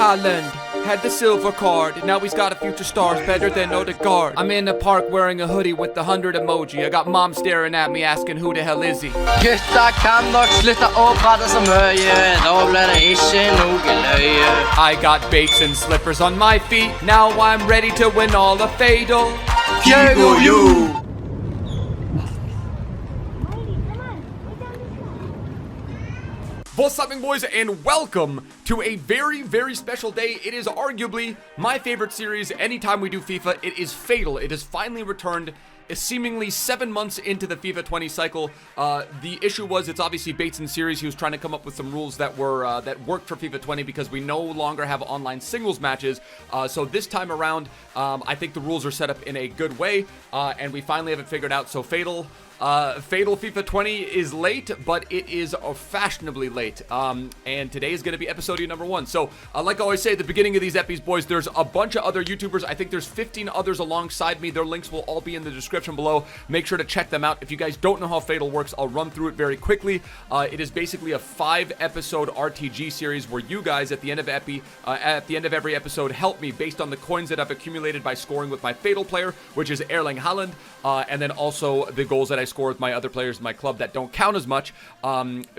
HAALAND had the silver card. Now he's got a future stars better than Odegaard. I'm in the park wearing a hoodie with the 100 emoji. I got mom staring at me asking who the hell is he? Gutta kan nok slutte å prate så mye. Da blir det ikke noe løye. I got baits and slippers on my feet. Now I'm ready to win all the fatal. Kjøgo you! What's happening, boys, and welcome to a very, very special day. It is arguably my favorite series anytime we do FIFA. It is Fatal. It has finally returned, seemingly 7 months into the FIFA 20 cycle. The issue was it's obviously Bates' series. He was trying to come up with some rules that were that worked for FIFA 20 because we no longer have online singles matches. So this time around, I think the rules are set up in a good way, and we finally have it figured out. So Fatal FIFA 20 is late, but it is fashionably late. And today is going to be episode number 1. So, like I always say at the beginning of these epis, boys, there's a bunch of other YouTubers. I think there's 15 others alongside me. Their links will all be in the description below. Make sure to check them out. If you guys don't know how Fatal works, I'll run through it very quickly. It is basically a 5-episode RTG series where you guys at the end of every episode help me based on the coins that I've accumulated by scoring with my Fatal player, which is Erling Haaland, and then also the goals that I score with my other players in my club that don't count as much.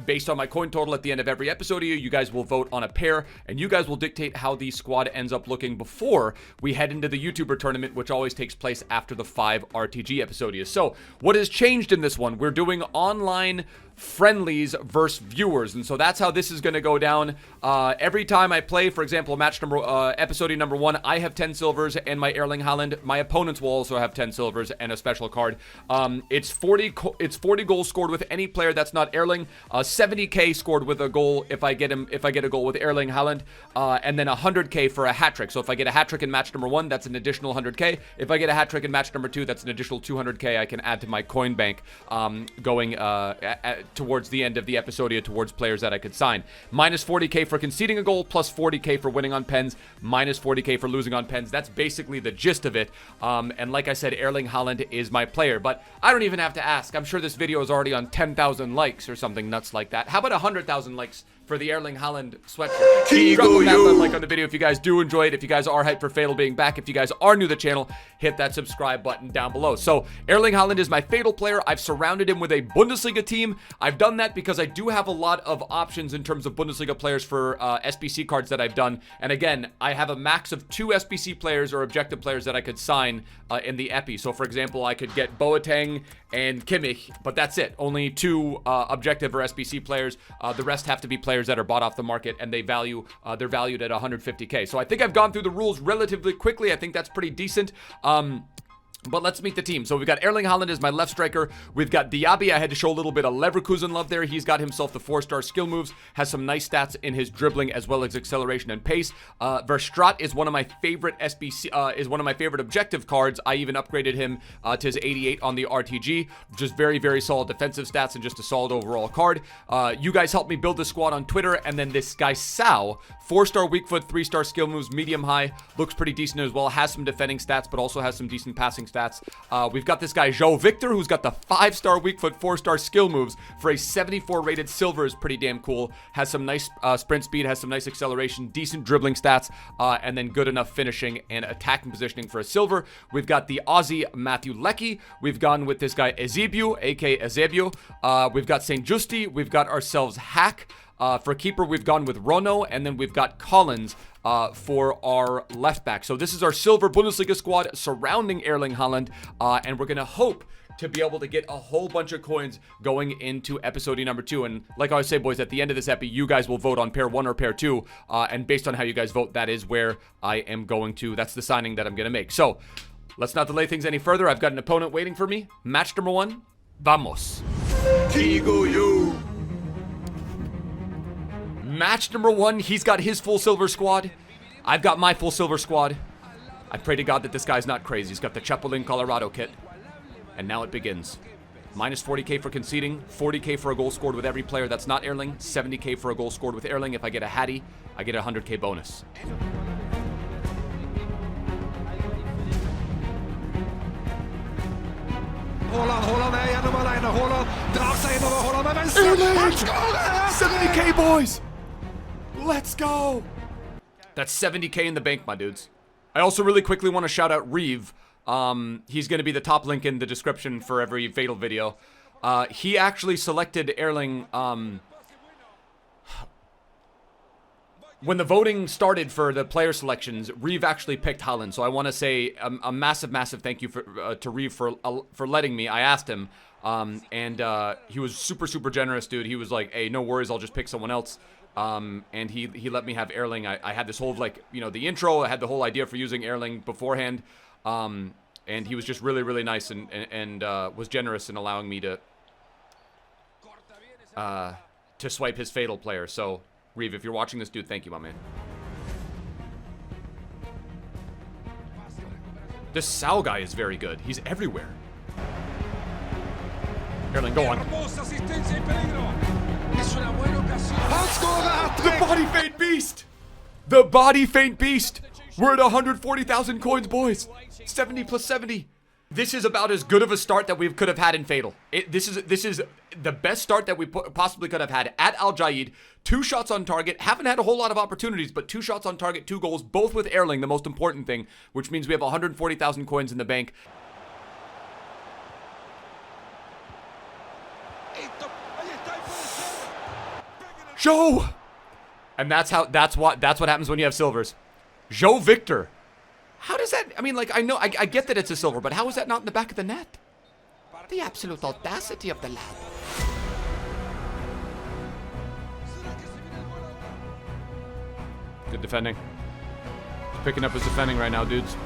Based on my coin total at the end of every episode of you guys will vote on a pair, and you guys will dictate how the squad ends up looking before we head into the YouTuber tournament, which always takes place after the 5 RTG episodios. So, what has changed in this one? We're doing online friendlies versus viewers, and so that's how this is going to go down. Every time I play, for example, episode number 1, I have 10 silvers and my Erling Haaland. My opponents will also have 10 silvers and a special card. It's 40 goals scored with any player that's not Erling. 70k scored with a goal if I get a goal with Erling Haaland, and then 100k for a hat trick. So if I get a hat trick in match number 1, that's an additional 100k. If I get a hat trick in match number 2, that's an additional 200k I can add to my coin bank, going towards the end of the episodia towards players that I could sign. Minus 40k for conceding a goal, plus 40k for winning on pens, minus 40k for losing on pens. That's basically the gist of it. And like I said, Erling Haaland is my player, but I don't even have to ask. I'm sure this video is already on 10,000 likes or something nuts like that. How about 100,000 likes for the Erling Haaland sweatshirt? Drop that like on the video if you guys do enjoy it. If you guys are hyped for Fatal being back, if you guys are new to the channel, hit that subscribe button down below. So Erling Haaland is my Fatal player. I've surrounded him with a Bundesliga team. I've done that because I do have a lot of options in terms of Bundesliga players for SBC cards that I've done. And again, I have a max of 2 SBC players or objective players that I could sign in the epi. So for example, I could get Boateng and Kimmich, but that's it. Only 2 objective or SBC players. The rest have to be players that are bought off the market, and they're valued at 150k. So I think I've gone through the rules relatively quickly. I think that's pretty decent. But let's meet the team. So we've got Erling Haaland as my left striker. We've got Diaby. I had to show a little bit of Leverkusen love there. He's got himself the 4-star skill moves, has some nice stats in his dribbling as well as acceleration and pace. Verstraat is one of my favorite is one of my favorite objective cards. I even upgraded him to his 88 on the RTG. Just very, very solid defensive stats and just a solid overall card. You guys helped me build the squad on Twitter, and then this guy Sao, 4-star weak foot, 3-star skill moves, medium high, looks pretty decent as well. Has some defending stats, but also has some decent passing stats. We've got this guy Joe Victor, who's got the 5-star weak foot, 4-star skill moves for a 74 rated silver. Is pretty damn cool. Has some nice sprint speed, has some nice acceleration, decent dribbling stats, and then good enough finishing and attacking positioning for a silver. We've got the Aussie Matthew Leckie. We've gone with this guy Ezebio, aka Ezebio. We've got St. Justi. We've got ourselves Hack. For keeper, we've gone with Rono, and then we've got Collins for our left back. So this is our silver Bundesliga squad surrounding Erling Haaland, and we're going to hope to be able to get a whole bunch of coins going into episode number 2. And like I always say, boys, at the end of this epi, you guys will vote on pair 1 or pair 2, and based on how you guys vote, that is where I am going to, that's the signing that I'm going to make. So let's not delay things any further. I've got an opponent waiting for me. Match number 1, vamos. Match number 1, he's got his full silver squad. I've got my full silver squad. I pray to God that this guy's not crazy. He's got the Chapulin Colorado kit. And now it begins. Minus 40k for conceding, 40k for a goal scored with every player that's not Erling, 70k for a goal scored with Erling. If I get a Hattie, I get a 100k bonus. Haaland er gjennom alene. Haaland drar seg innover. Haaland med venstre. Han skårer! 70k, boys! Let's go! That's 70K in the bank, my dudes. I also really quickly want to shout out Reeve. He's going to be the top link in the description for every Fatal video. He actually selected Erling, when the voting started for the player selections, Reeve actually picked Haaland. So I want to say a massive, massive thank you to Reeve for letting me. I asked him, and he was super, super generous, dude. He was like, hey, no worries, I'll just pick someone else. And he let me have Erling. I had this whole, like, you know, the intro. I had the whole idea for using Erling beforehand. And he was just really, really nice and was generous in allowing me to swipe his Fatal player. So, Reeve, if you're watching this, dude, thank you, my man. This Sal guy is very good. He's everywhere. Erling, go on. The body feint beast! The body feint beast! We're at 140,000 coins, boys. 70 plus 70. This is about as good of a start that we could have had in Fatal. This is the best start that we possibly could have had at Al Jaid. 2 shots on target. Haven't had a whole lot of opportunities, but 2 shots on target, 2 goals, both with Erling, the most important thing, which means we have 140,000 coins in the bank. Joe! And that's what happens when you have silvers. Joe Victor. How does that, I mean, like, I know, I get that it's a silver, but how is that not in the back of the net? The absolute audacity of the lad. Good defending. He's picking up his defending right now, dudes.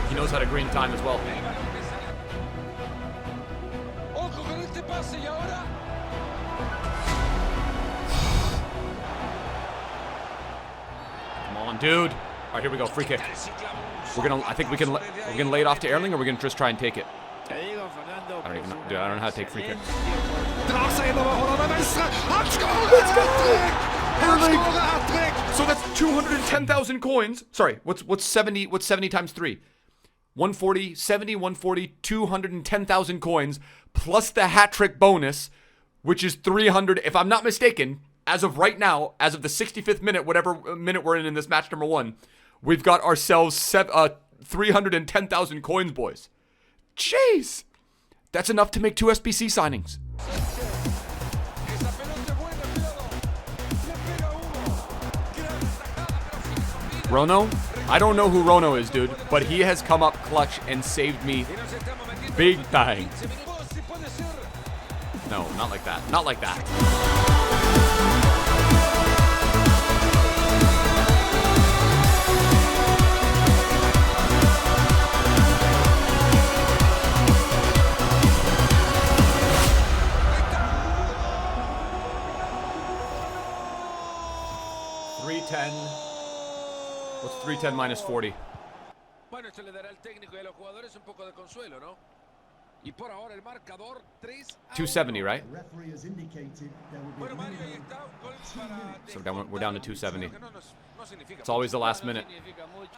He knows how to green time as well. Come on, dude. All right, here we go. Free kick. I think we're gonna lay it off to Erling, or we're gonna just try and take it. I don't know how to take free kicks. Let's go! Erling! So that's 210,000 coins. Sorry, what's 70? What's 70 times 3? 140, 70, 140, 210,000 coins plus the hat trick bonus, which is 300. If I'm not mistaken, as of right now, as of the 65th minute, whatever minute we're in this match number 1, we've got ourselves 310,000 coins, boys. Jeez, that's enough to make 2 SBC signings. Rono? I don't know who Rono is, dude, but he has come up clutch and saved me big time. No, not like that. Not like that. What's 310 minus 40? 270, right? So we're down to 270. It's always the last minute.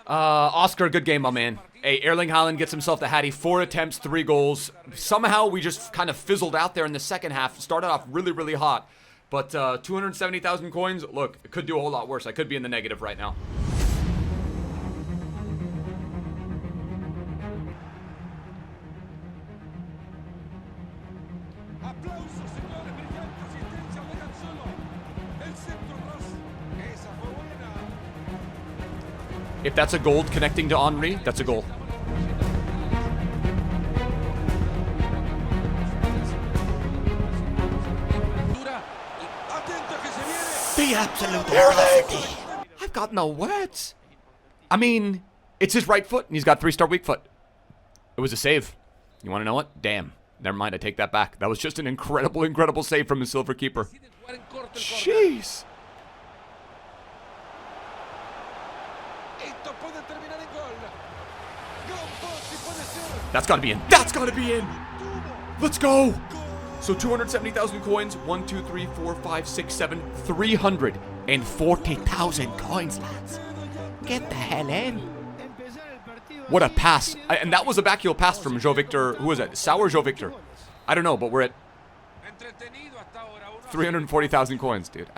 Oscar, good game, my man. Hey, Erling Haaland gets himself the Hattie. 4 attempts, 3 goals. Somehow we just kind of fizzled out there in the second half. Started off really, really hot. But 270,000 coins, look, it could do a whole lot worse. I could be in the negative right now. If that's a gold connecting to Henry, that's a goal. The absolute Erling! I've got no words. I mean, it's his right foot, and he's got 3-star weak foot. It was a save. You want to know what? Damn. Never mind, I take that back. That was just an incredible, incredible save from his silver keeper. Jeez. That's got to be in. That's got to be in. Let's go. So 270,000 coins. 1, 2, 3, 4, 5, 6, 7. 340,000 coins, lads. Get the hell in. What a pass. And that was a backheel pass from Joe Victor. Who was that? Sour Joe Victor. I don't know, but we're at 340,000 coins, dude.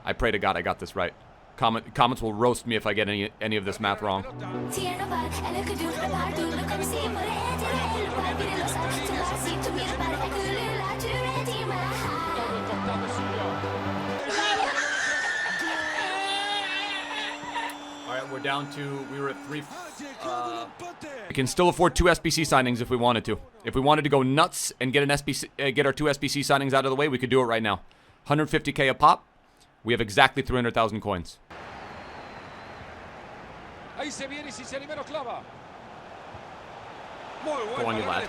I pray to God I got this right. Comments will roast me if I get any of this math wrong. Alright, we're down to, we were at 3. We can still afford 2 SBC signings if we wanted to. If we wanted to go nuts and get an SBC, get our 2 SBC signings out of the way, we could do it right now. 150k a pop. We have exactly 300,000 coins. Go on, you lad.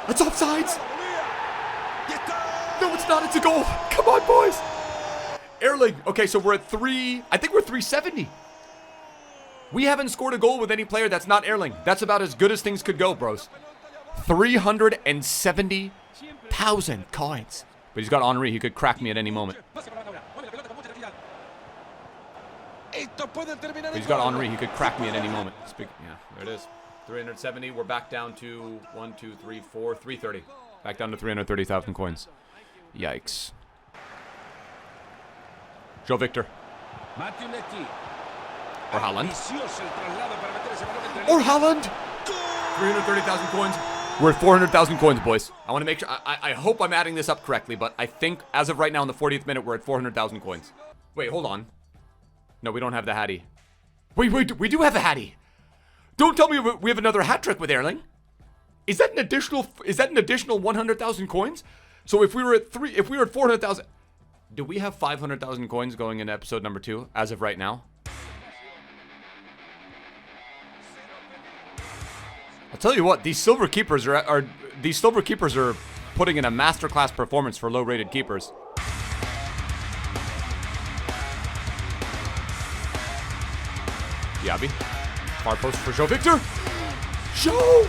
That's offsides! No, it's not. It's a goal. Come on, boys. Erling. Okay, so we're at 3. I think we're 370. We haven't scored a goal with any player that's not Erling. That's about as good as things could go, bros. 370,000 coins. But he's got Henry. He could crack me at any moment. But he's got Henry. He could crack me at any moment. Yeah, there it is. 370. We're back down to 1, 2, 3, 4, 330. Back down to 330,000 coins. Yikes. Joe Victor. Or HAALAND. Or HAALAND. 330,000 coins. We're at 400,000 coins, boys. I want to make sure. I hope I'm adding this up correctly, but I think as of right now in the 40th minute, we're at 400,000 coins. Wait, hold on. No, we don't have the Hattie. Wait, we do have the Hattie. Don't tell me we have another hat trick with Erling. Is that an additional 100,000 coins? So if we were at 400,000, do we have 500,000 coins going in episode number 2 as of right now? I'll tell you what, these silver keepers are putting in a masterclass performance for low-rated keepers. Diaby. Far post for Joe Victor. Joe!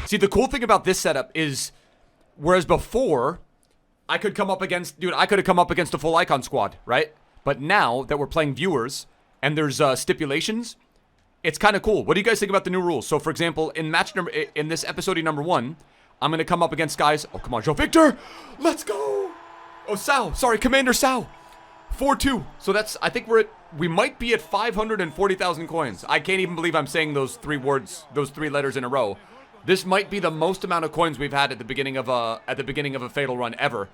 See, the cool thing about this setup is, whereas before, I could come up against, dude, I could have come up against a full icon squad, right? But now that we're playing viewers and there's stipulations, it's kind of cool. What do you guys think about the new rules? So, for example, in this episode number 1, I'm going to come up against guys. Oh, come on, Joe Victor. Let's go. Oh, Sao. Sorry, Commander Sao. 4-2. So that's, I think we might be at 540,000 coins. I can't even believe I'm saying those 3 words, those 3 letters in a row. This might be the most amount of coins we've had at the beginning of a Fatal run ever.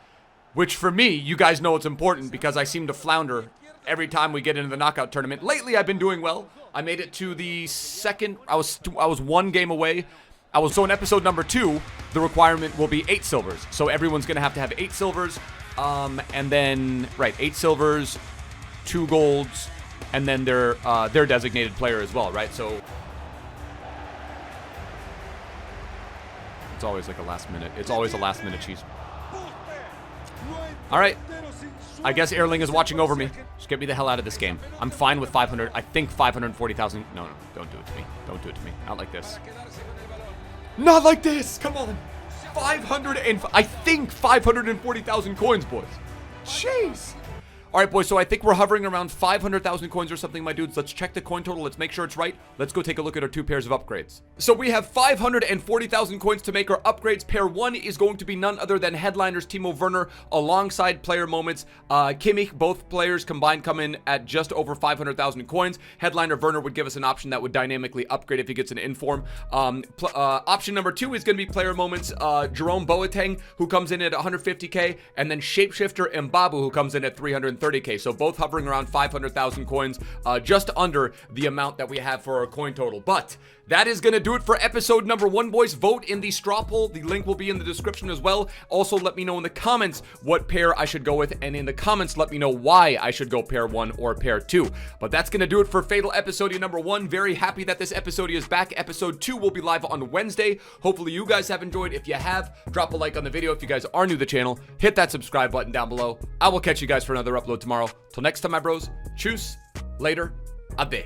Which for me, you guys know it's important because I seem to flounder every time we get into the knockout tournament. Lately, I've been doing well. I made it to the second. I was 1 game away. So in episode number 2, the requirement will be 8 silvers. So everyone's gonna have to have 8 silvers, and then 8 silvers, 2 golds, and then their designated player as well, right? So it's always like a last minute. It's always a last minute cheese. All right. I guess Erling is watching over me. Just get me the hell out of this game. I'm fine with 500. I think 540,000. No, don't do it to me. Don't do it to me. Not like this. Not like this. Come on. 500 and I think 540,000 coins, boys. Jeez. All right, boys, so I think we're hovering around 500,000 coins or something, my dudes. Let's check the coin total. Let's make sure it's right. Let's go take a look at our 2 pairs of upgrades. So we have 540,000 coins to make our upgrades. Pair 1 is going to be none other than Headliners Timo Werner alongside Player Moments Kimmich. Both players combined come in at just over 500,000 coins. Headliner Werner would give us an option that would dynamically upgrade if he gets an inform. Option number 2 is going to be Player Moments Jerome Boateng, who comes in at 150k, and then Shapeshifter Mbabu, who comes in at 330k. So both hovering around 500,000 coins, just under the amount that we have for our coin total. But that is going to do it for episode number 1, boys. Vote in the straw poll. The link will be in the description as well. Also, let me know in the comments what pair I should go with, and in the comments, let me know why I should go pair 1 or pair 2. But that's going to do it for Fatal episode number 1. Very happy that this episode is back. Episode 2 will be live on Wednesday. Hopefully, you guys have enjoyed. If you have, drop a like on the video. If you guys are new to the channel, hit that subscribe button down below. I will catch you guys for another upload tomorrow. Till next time, my bros. Tschüss. Later. Ade.